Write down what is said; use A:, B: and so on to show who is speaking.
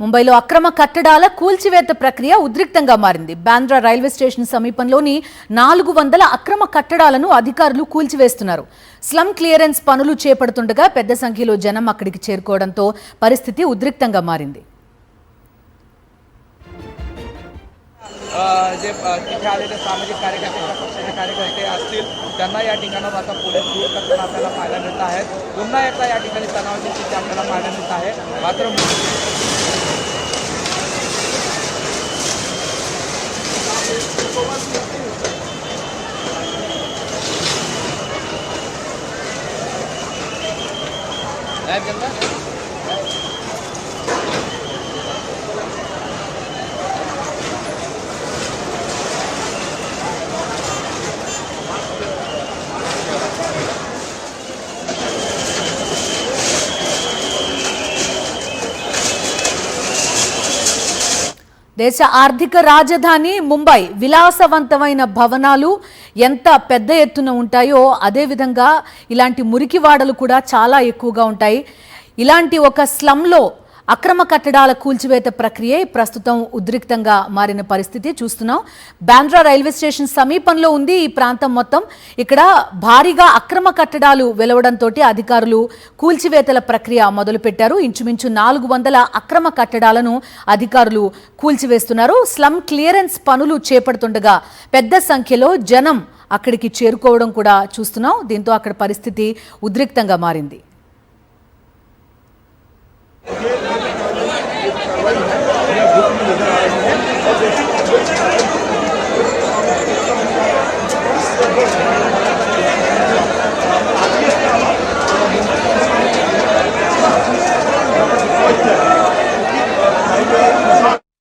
A: ముంబైలో అక్రమ కట్టడాల కూల్చివేత ప్రక్రియ ఉద్రిక్తంగా మారింది. బాంద్రా రైల్వే స్టేషన్ సమీపంలోని 400 అక్రమ కట్టడాలను అధికారులు కూల్చివేస్తున్నారు. స్లమ్ క్లియరెన్స్ పనులు చేపడుతుండగా పెద్ద సంఖ్యలో జనం అక్కడికి చేరుకోవడంతో పరిస్థితి ఉద్రిక్తంగా మారింది.
B: जे तिथे आलेले सामाजिक कार्यकर्ते पक्षाचे कार्यकर्ते असतील त्यांना या ठिकाणावर आता पोलीस दूर करताना आपल्याला पाहायला मिळत आहे. पुन्हा एकदा या ठिकाणी तणावाची स्थिती आपल्याला पाहायला मिळत आहे. मात्र
A: దేశ ఆర్థిక రాజధాని ముంబై విలాసవంతమైన భవనాలు ఎంత పెద్ద ఎత్తున ఉంటాయో అదే విధంగా ఇలాంటి మురికివాడలు కూడా చాలా ఎక్కువగా ఉంటాయి. ఇలాంటి ఒక స్లమ్లో అక్రమ కట్టడాల కూల్చివేత ప్రక్రియ ప్రస్తుతం ఉద్రిక్తంగా మారిన పరిస్థితి చూస్తున్నాం. బాంద్రా రైల్వే స్టేషన్ సమీపంలో ఉంది ఈ ప్రాంతం మొత్తం. ఇక్కడ భారీగా అక్రమ కట్టడాలు వెలవడంతో అధికారులు కూల్చివేతల ప్రక్రియ మొదలుపెట్టారు. ఇంచుమించు 400 అక్రమ కట్టడాలను అధికారులు కూల్చివేస్తున్నారు. స్లమ్ క్లియరెన్స్ పనులు చేపడుతుండగా పెద్ద సంఖ్యలో జనం అక్కడికి చేరుకోవడం కూడా చూస్తున్నాం. దీంతో అక్కడ పరిస్థితి ఉద్రిక్తంగా మారింది.